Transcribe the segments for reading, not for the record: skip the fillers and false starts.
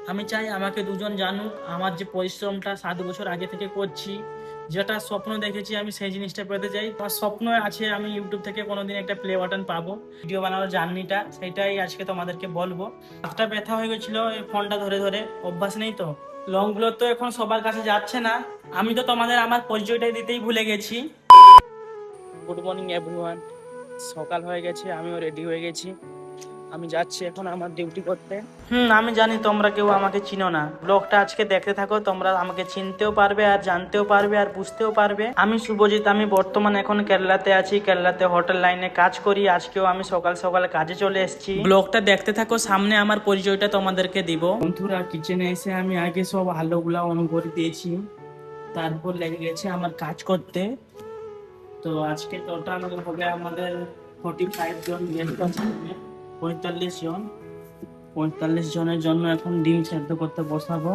আমি চাই আমাকে দুজন জানুক আমার যে পরিশ্রমটা 7 বছর আগে থেকে করছি, যেটা স্বপ্ন দেখেছি আমি সেই জিনিসটা পেতে চাই। আমার স্বপ্ন আছে আমি ইউটিউব থেকে কোনোদিন একটা প্লে বাটন পাবো, ভিডিও বানানোর জার্নিটা সেটাই আজকে তোমাদেরকে বলবো। হাতটা ব্যথা হয়ে গেছিল এই ফোনটা ধরে ধরে, অভ্যাস নেই তো। লং গুলো তো এখন সবার কাছে যাচ্ছে না। আমি তো তোমাদের আমার পরিচয়টাই দিতেই ভুলে গেছি। Good morning everyone. সকাল হয়ে গেছে, আমিও রেডি হয়ে গেছি। আমি যাচ্ছি এখন আমার ডিউটি করতে। আমি জানি তোমরা কেউ আমাকে চিনো না। ব্লগটা আজকে দেখতে থাকো, তোমরা আমাকে চিনতেও পারবে আর জানতেও পারবে আর বুঝতেও পারবে। আমি শুভজিৎ, আমি বর্তমানে এখন কেরালাতে আছি। কেরালাতে হোটেল লাইনে কাজ করি। আজকেও আমি সকাল সকাল কাজে চলে এসেছি। ব্লগটা দেখতে থাকো, সামনে আমার পরিচয়টা তোমাদেরকে দিব। বন্ধুরা, কিচেনে এসে আমি আগে সব আলোগুলা অন করে দিয়েছি, তারপর লেগে গেছে আমার কাজ করতে। তো আজকে টোটাল হবে আমাদের 45 জন গেস্ট আছে, 45 জন। 45 জনের জন্য এখন ডিম সেদ্ধ করতে বসাবো।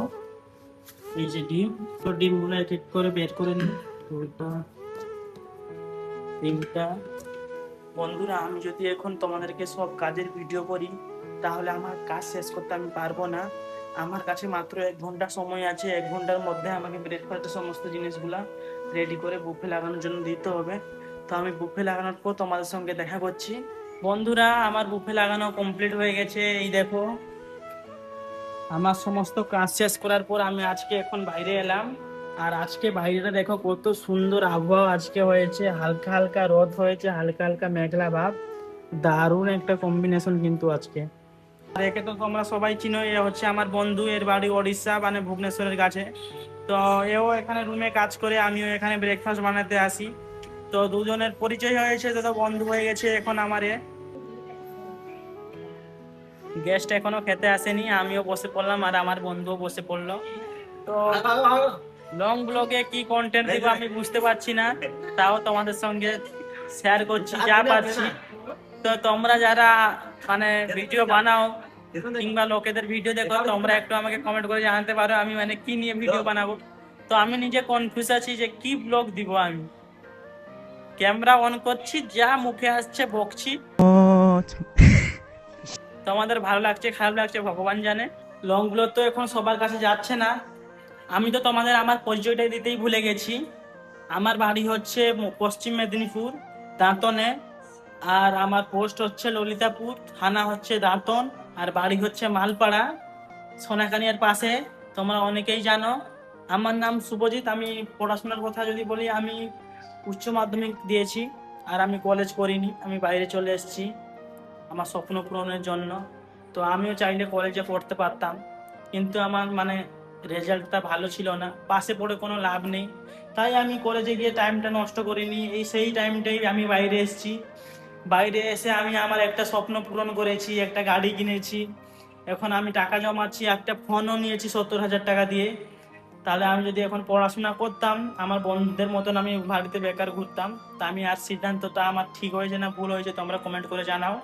এই যে ডিম, তো ডিমগুলো এক এক করে বের করে নিই। দুটা, তিনটা। বন্ধুরা, আমি যদি এখন তোমাদেরকে সব কাজের ভিডিও করি তাহলে আমার কাজ শেষ করতে আমি পারবো না। আমার কাছে মাত্র 1 ঘন্টা সময় আছে। 1 ঘন্টার মধ্যে আমাকে ব্রেকফাস্টের সমস্ত জিনিসগুলা রেডি করে বুফে লাগানোর জন্য দিতে হবে। তো আমি বুফে লাগানোর পর তোমাদের সঙ্গে দেখা করছি। বন্ধুরা, আমার বুফে লাগানো কমপ্লিট হয়ে গেছে। এই দেখো, আমার সমস্ত কাজ শেষ করার পর আমি আজকে এখন বাইরে এলাম। আর আজকে বাইরেটা দেখো কত সুন্দর আবহাওয়া আজকে হয়েছে। হালকা হালকা রোদ হয়েছে, হালকা হালকা মেঘলা ভাব। দারুণ একটা কম্বিনেশন কিন্তু আজকে। আর একে তো তোমরা সবাই চিনো, এ হচ্ছে আমার বন্ধু। এর বাড়ি ওড়িশা, মানে ভুবনেশ্বরের কাছে। তো এও এখানে রুমে কাজ করে, আমিও এখানে ব্রেকফাস্ট বানাতে আসি। তো দুজনের পরিচয় হয়েছে, তো বন্ধু হয়ে গেছে এখন আমার। গেস্ট এখনো খেতে আসেনি, আমিও বসে পড়লাম আর আমার বন্ধুও বসে পড়লো। তো লং ব্লগে কি কন্টেন্ট দিব আমি বুঝতে পারছি না, তাও তোমাদের সঙ্গে শেয়ার করছি যা পারছি। তো তোমরা যারা মানে ভিডিও বানাও কিংবা লোকেদের ভিডিও দেখো, তোমরা একটু আমাকে কমেন্ট করে জানাতে পারো আমি মানে কি নিয়ে ভিডিও বানাবো। তো আমি নিজে কনফিউজ আছি যে কি ব্লগ দিব। আমি ক্যামেরা অন করছি, যা মুখে আসছে বকছি। তোমাদের ভালো লাগছে খারাপ লাগছে ভগবান জানে। লং গুলো তো এখন সবার কাছে যাচ্ছে না। আমি তো তোমাদের আমার পরিচয়টা দিতেই ভুলে গেছি। আমার বাড়ি হচ্ছে পশ্চিম মেদিনীপুর, দাঁতনে। আর আমার পোস্ট হচ্ছে ললিতাপুর, থানা হচ্ছে দাঁতন, আর বাড়ি হচ্ছে মালপাড়া, সোনাকানিয়ার পাশে। তোমরা অনেকেই জানো। আমার নাম শুভজিৎ। আমি পড়াশোনার কথা যদি বলি, আমি উচ্চ মাধ্যমিক দিয়েছি আর আমি কলেজ করিনি, আমি বাইরে চলে এসেছি আমার স্বপ্ন পূরণের জন্য। তো আমিও চাইলে কলেজে পড়তে পারতাম, কিন্তু আমার মানে রেজাল্টটা ভালো ছিল না, পাশে পড়ে কোনো লাভ নেই। তাই আমি কলেজে গিয়ে টাইমটা নষ্ট করিনি। এই সেই টাইমটাই আমি বাইরে এসেছি। বাইরে এসে আমি আমার একটা স্বপ্ন পূরণ করেছি, একটা গাড়ি কিনেছি। এখন আমি টাকা জমাচ্ছি, একটা ফোনও নিয়েছি 70,000 টাকা দিয়ে। তাহলে আমি যদি এখন পড়াশোনা করতাম আমার বন্ধুদের মতন আমি বাড়িতে বেকার ঘুরতাম। তা আমি আর সিদ্ধান্তটা আমার ঠিক হয়েছে না ভুল হয়েছে তোমরা কমেন্ট করে জানাও।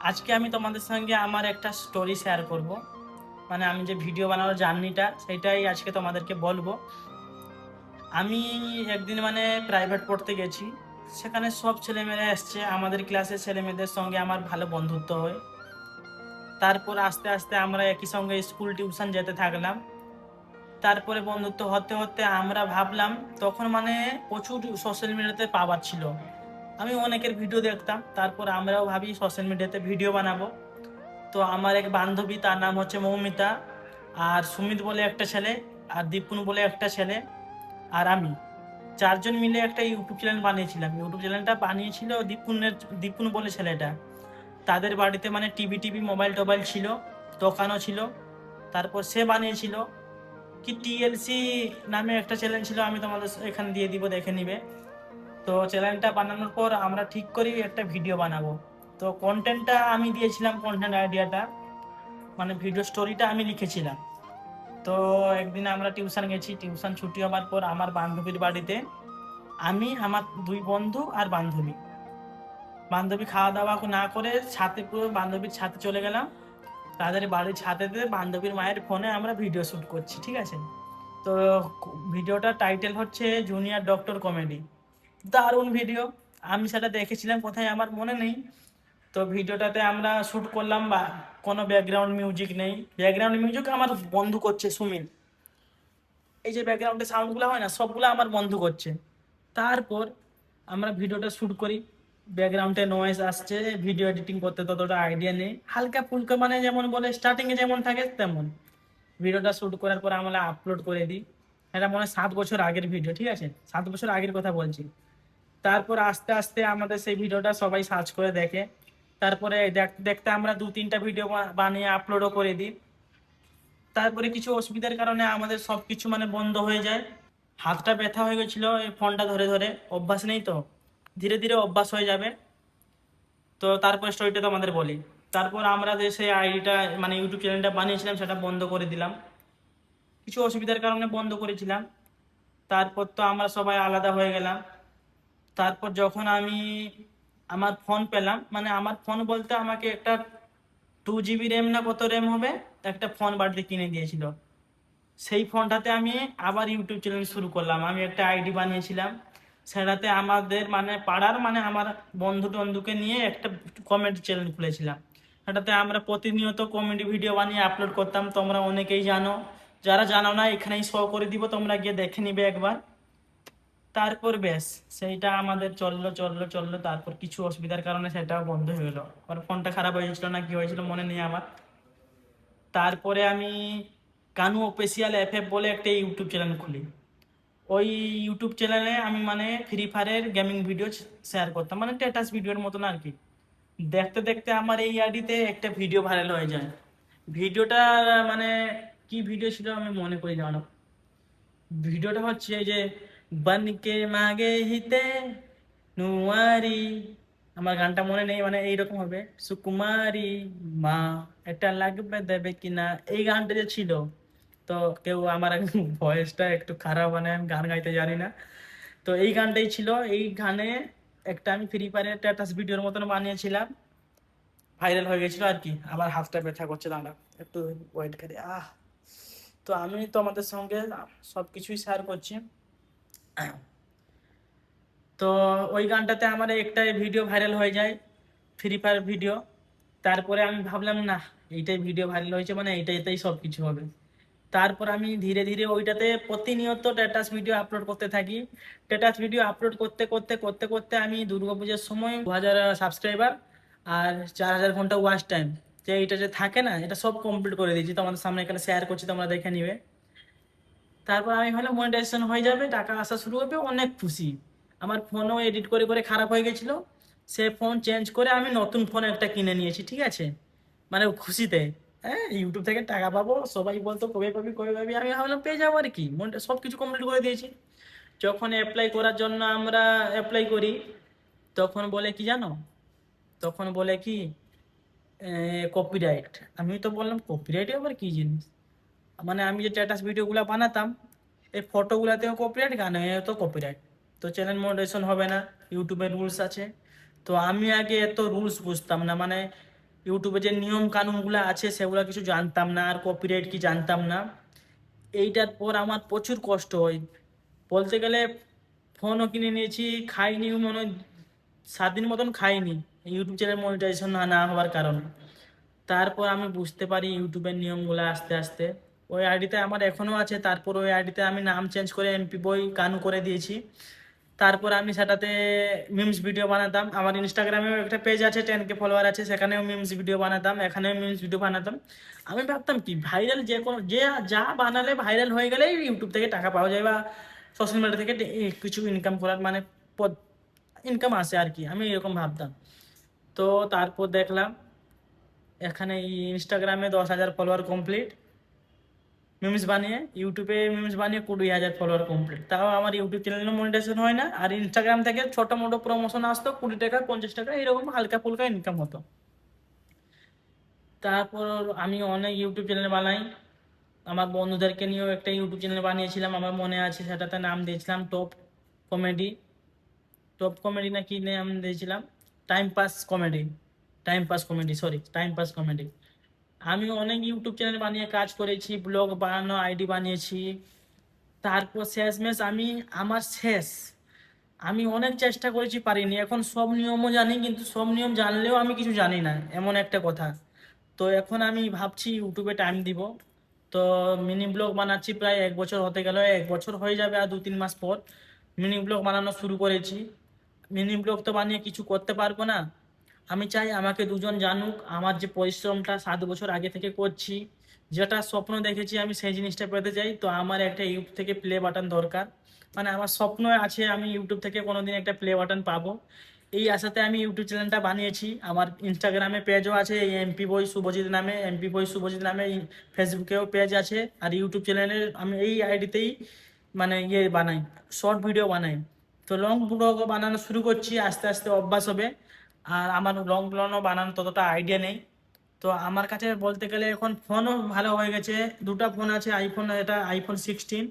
আজকে আমি তোমাদের সঙ্গে আমার একটা স্টোরি শেয়ার করব, মানে আমি যে ভিডিও বানানোর জার্নিটা সেটাই আজকে তোমাদেরকে বলবো। আমি একদিন মানে প্রাইভেট পড়তে গেছি, সেখানে সব ছেলেমেয়েরা এসছে। আমাদের ক্লাসের ছেলেমেয়েদের সঙ্গে আমার ভালো বন্ধুত্ব হয়। তারপর আস্তে আস্তে আমরা একই সঙ্গে স্কুল টিউশন যেতে থাকলাম। তারপরে বন্ধুত্ব হতে হতে আমরা ভাবলাম, তখন মানে প্রচুর সোশ্যাল মিডিয়াতে পাওয়ার ছিল। আমি অনেকের ভিডিও দেখতাম, তারপর আমরাও ভাবি সোশ্যাল মিডিয়াতে ভিডিও বানাবো। তো আমার এক বান্ধবী, তার নাম হচ্ছে মৌমিতা, আর সুমিত বলে একটা ছেলে, আর দীপুন বলে একটা ছেলে, আর আমি, চারজন মিলে একটা ইউটিউব চ্যানেল বানিয়েছিলাম। ইউটিউব চ্যানেলটা বানিয়েছিল দীপুন বলে ছেলেটা। তাদের বাড়িতে মানে টিভি টিভি মোবাইল টোবাইল ছিল, দোকানও ছিল। তারপর সে বানিয়েছিল কি টিএলসি নামে একটা চ্যানেল ছিল, আমি তোমাদের এখানে দিয়ে দিব, দেখে নিবে। তো চ্যানেলটা বানানোর পর আমরা ঠিক করি একটা ভিডিও বানাবো। তো কন্টেন্টটা আমি দিয়েছিলাম, কন্টেন্ট আইডিয়াটা, মানে ভিডিও স্টোরিটা আমি লিখেছিলাম। তো একদিন আমরা টিউশন গেছি, টিউশন ছুটি হওয়ার পর আমার বান্ধবীর বাড়িতে আমি, আমার দুই বন্ধু আর বান্ধবী বান্ধবী খাওয়া দাওয়া না করে ছাদে, পুরো বান্ধবীর ছাদে চলে গেলাম। তাদের বাড়ির ছাদেতে বান্ধবীর মায়ের ফোনে আমরা ভিডিও শ্যুট করছি, ঠিক আছে। তো ভিডিওটার টাইটেল হচ্ছে জুনিয়র ডক্টর কমেডি। দারুণ ভিডিও। আমি সেটা দেখেছিলাম কোথায় আমার মনে নেই। তো ভিডিওটাতে আমরা শ্যুট করলাম বা কোনো ব্যাকগ্রাউন্ড মিউজিক নেই। ব্যাকগ্রাউন্ড মিউজিক আমার বন্ধু করছে সুমিন। এই যে ব্যাকগ্রাউন্ডে সাউন্ডগুলো হয় না, সবগুলো আমার বন্ধ করছে। তারপর আমরা ভিডিওটা শ্যুট করি, ব্যাকগ্রাউন্ডে নয়েজ আসছে, ভিডিও এডিটিং করতে ততটা আইডিয়া নেই, হালকা ফুলকা মানে যেমন বলে স্টার্টিংয়ে যেমন থাকে তেমন। ভিডিওটা শ্যুট করার পর আমরা আপলোড করে দিই। এটা মনে হয় 7 বছর আগের ভিডিও, ঠিক আছে, 7 বছর আগের কথা বলছি। তারপর আস্তে আস্তে আমাদের সেই ভিডিওটা সবাই সার্চ করে দেখে। তারপরে দেখতে দেখতে আমরা 2-3টা ভিডিও বানিয়ে আপলোডও করে দিই। তারপরে কিছু অসুবিধার কারণে আমাদের সব কিছু মানে বন্ধ হয়ে যায়। হাতটা ব্যথা হয়ে গেছিলো এই ফোনটা ধরে ধরে, অভ্যাস নেই তো, ধীরে ধীরে অভ্যাস হয়ে যাবে। তো তারপর স্টোরিটা তো আমাদের বলি। তারপর আমরা যে সেই আইডিটা মানে ইউটিউব চ্যানেলটা বানিয়েছিলাম সেটা বন্ধ করে দিলাম, কিছু অসুবিধার কারণে বন্ধ করেছিলাম। তারপর তো আমরা সবাই আলাদা হয়ে গেলাম। তারপর যখন আমি আমার ফোন পেলাম, মানে আমার ফোন বলতে আমাকে একটা 2 GB র্যাম না কত র্যাম হবে একটা ফোন বাড়িতে কিনে দিয়েছিল। সেই ফোনটাতে আমি আবার ইউটিউব চ্যানেল শুরু করলাম। আমি একটা আইডি বানিয়েছিলাম, সেটাতে আমাদের মানে পাড়ার মানে আমার বন্ধু টন্ধুকে নিয়ে একটা কমেডি চ্যানেল খুলেছিলাম। সেটাতে আমরা প্রতিনিয়ত কমেডি ভিডিও বানিয়ে আপলোড করতাম, তোমরা অনেকেই জানো। যারা জানো না এখানেই শো করে দিব, তোমরা গিয়ে দেখে নিবে একবার। তারপর বেশ সেইটা আমাদের চললো চললো চললো, তারপর কিছু অসুবিধার কারণে সেটাও বন্ধ হয়ে গেলো। আমার ফোনটা খারাপ হয়ে গেছিলো না কি হয়েছিল মনে নেই আমার। তারপরে আমি কানু অফিসিয়াল এফএফ বলে একটা ইউটিউব চ্যানেল খুলি। ওই ইউটিউব চ্যানেলে আমি মানে ফ্রি ফায়ারের গেমিং ভিডিও শেয়ার করতাম, মানে স্ট্যাটাস ভিডিওর মতন আর কি। দেখতে দেখতে আমার এই আইডিতে একটা ভিডিও ভাইরাল হয়ে যায়। ভিডিওটা মানে কি ভিডিও ছিল আমি মনে করি জানো। ভিডিওটা হচ্ছে এই যে বনকে মাগে হিতে নুয়ারি, আমার গানটা মনে নেই, মানে এইরকম হবে, সুকুমারি মা এটা লাগবে দেবে কিনা, এই গানটা যে ছিল। তো কেউ আমার ভয়েসটা একটু খারাপ, মানে আমি গান গাইতে জানি না। তো এই গানটাই ছিল। এই গানে একটা আমি ফ্রি ফায়ারের স্ট্যাটাস ভিডিওর মতন বানিয়েছিলাম, ভাইরাল হয়ে গেছিল আর কি। আবার হাতটা ব্যথা করছে, দাঁড়া একটু ওয়েট করে। তো আমি তোমাদের সঙ্গে সব কিছুই শেয়ার করছি। তো ওই গানটাতে আমার একটা ভিডিও ভাইরাল হয়ে যায়, ফ্রি ফায়ার ভিডিও। তারপরে আমি ভাবলাম না, এইটাই ভিডিও ভাইরাল হয়েছে মানে এইটাই সব কিছু হবে। তারপর আমি ধীরে ধীরে ওইটাতে প্রতিনিয়ত স্ট্যাটাস ভিডিও আপলোড করতে থাকি। স্ট্যাটাস ভিডিও আপলোড করতে করতে করতে করতে আমি দুর্গাপূজার সময় 2,000 সাবস্ক্রাইবার আর 4,000 ঘন্টা ওয়াচ টাইম, যে এইটা যে থাকে না, এটা সব কমপ্লিট করে দিয়েছি। তোমাদের সামনে এখানে শেয়ার করছি, তোমরা দেখে নিবে। তারপর আমি ভাবলাম মনিটাইজেশন হয়ে যাবে, টাকা আসা শুরু হবে, অনেক খুশি। আমার ফোনও এডিট করে করে খারাপ হয়ে গেছিলো, সে ফোন চেঞ্জ করে আমি নতুন ফোন একটা কিনে নিয়েছি, ঠিক আছে, মানে খুশিতে। হ্যাঁ, ইউটিউব থেকে টাকা পাবো, সবাই বলতো কবে পাবি কবে পাবি, আমি ভাবলাম পেয়ে যাবো আর কি, সব কিছু কমপ্লিট করে দিয়েছি। যখন অ্যাপ্লাই করার জন্য আমরা অ্যাপ্লাই করি, তখন বলে কি জানো, তখন বলে কি কপিরাইট। আমি তো বললাম কপিরাইট আবার কি জিনিস, মানে আমি যে স্ট্যাটাস ভিডিওগুলো বানাতাম এই ফটোগুলাতেও কপিরাইট, গানে তো কপিরাইট, তো চ্যানেল মনিটাইজেশন হবে না, ইউটিউবের রুলস আছে। তো আমি আগে এত রুলস বুঝতাম না, মানে ইউটিউবে যে নিয়ম কানুনগুলো আছে সেগুলো কিছু জানতাম না, আর কপিরাইট কি জানতাম না। এইটার পর আমার প্রচুর কষ্ট হয় বলতে গেলে। ফোনও কিনে নিয়েছি, খাইনি মনে হয় 7 দিন মতন খাইনি ইউটিউব চ্যানেল মনিটাইজেশন না না হওয়ার কারণে। তারপর আমি বুঝতে পারি ইউটিউবের নিয়মগুলো আস্তে আস্তে। ওই আইডিতে আমার এখনও আছে, তারপর ওই আইডিতে আমি নাম চেঞ্জ করে এমপি বই কানু করে দিয়েছি। তারপর আমি সেটাতে মিমস ভিডিও বানাতাম। আমার ইনস্টাগ্রামেও একটা পেজ আছে, 10K ফলোয়ার আছে, সেখানেও মিমস ভিডিও বানাতাম, এখানেও মিমস ভিডিও বানাতাম। আমি ভাবতাম কি ভাইরাল যে কোনো যে যা বানালে ভাইরাল হয়ে গেলেই ইউটিউব থেকে টাকা পাওয়া যায় বা সোশ্যাল মিডিয়া থেকে কিছু ইনকাম করার মানে ইনকাম আসে আর কি, আমি এরকম ভাবতাম। তো তারপর দেখলাম এখানে ইনস্টাগ্রামে 10,000 ফলোয়ার কমপ্লিট, মিমস বানিয়ে ইউটিউবে মিমস বানিয়ে 20,000 ফলোয়ার কমপ্লিট, তাও আমার ইউটিউব চ্যানেলে মনিটাইজেশন হয় না। আর ইনস্টাগ্রাম থেকে ছোট মোটো প্রমোশন আসতো, 20 টাকা 50 টাকা এরকম হালকা ফুলকা ইনকাম হতো। তারপর আমি অনেক ইউটিউব চ্যানেল বানাই, আমার বন্ধুদেরকে নিয়েও একটা ইউটিউব চ্যানেল বানিয়েছিলাম, আমার মনে আছে, সেটাতে নাম দিয়েছিলাম কমেডি টপ কমেডি না কি নাম দিয়েছিলাম, time pass comedy, time pass comedy. আমি অনেক ইউটিউব চ্যানেল বানিয়ে কাজ করেছি, ব্লগ বানানো, আইডি বানিয়েছি। তারপর শেষমেশ আমি অনেক চেষ্টা করেছি, পারিনি। এখন সব নিয়মও জানি, কিন্তু সব নিয়ম জানলেও আমি কিছু জানি না, এমন একটা কথা। তো এখন আমি ভাবছি ইউটিউবে টাইম দিব। তো মিনি ব্লগ বানাচ্ছি, প্রায় 1 বছর হতে গেল, 1 বছর হয়ে যাবে আর 2-3 মাস পর মিনি ব্লগ বানানো শুরু করেছি। মিনি ব্লগ তো বানিয়ে কিছু করতে পারবো না। আমি চাই আমাকে দুজন জানুক, আমার যে পরিশ্রমটা 7 বছর আগে থেকে করছি, যেটা স্বপ্ন দেখেছি আমি সেই জিনিসটা পেতে চাই। তো আমার একটা ইউটিউব থেকে প্লে বাটন দরকার, মানে আমার স্বপ্ন আছে আমি ইউটিউব থেকে কোনোদিন একটা প্লে বাটন পাবো। এই আশাতে আমি ইউটিউব চ্যানেলটা বানিয়েছি। আমার ইনস্টাগ্রামে পেজও আছে এমপি বই শুভজিৎ নামে, এমপি বই শুভজিৎ নামে। ফেসবুকেও পেজ আছে, আর ইউটিউব চ্যানেলে আমি এই আইডিতেই মানে বানাই, শর্ট ভিডিও বানাই। তো লং ব্লগ বানানো শুরু করছি, আস্তে আস্তে অভ্যাস হবে। আর আমার লং ব্লগও বানানো ততটা আইডিয়া নেই। তো আমার কাছে বলতে গেলে এখন ফোনও ভালো হয়ে গেছে, দুটো ফোন আছে আইফোন, এটা iPhone 16।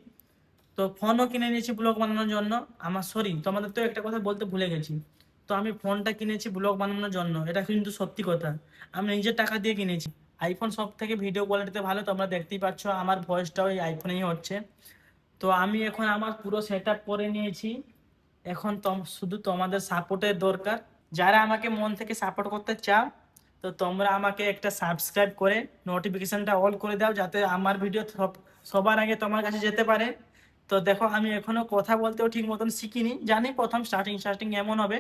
তো ফোনও কিনে নিয়েছি ব্লগ বানানোর জন্য। আমার সরি, তোমাদের তো একটা কথা বলতে ভুলে গেছি। তো আমি ফোনটা কিনেছি ব্লগ বানানোর জন্য, এটা কিন্তু সত্যি কথা, আমি নিজের টাকা দিয়ে কিনেছি। আইফোন সব থেকে ভিডিও কোয়ালিটিতে ভালো, তোমরা দেখতেই পাচ্ছ আমার ভয়েসটাও এই আইফোনেই হচ্ছে। তো আমি এখন আমার পুরো সেট আপ করে নিয়েছি। এখন শুধু তোমাদের সাপোর্টের দরকার। যারা আমাকে মন থেকে সাপোর্ট করতে চাও, তো তোমরা আমাকে একটা সাবস্ক্রাইব করে নোটিফিকেশনটা অল করে দাও, যাতে আমার ভিডিও সবার আগে তোমার কাছে যেতে পারে। তো দেখো, আমি এখনো কথা বলতেও ঠিক মতন শিখিনি, জানি প্রথম স্টার্টিং স্টার্টিং এমন হবে।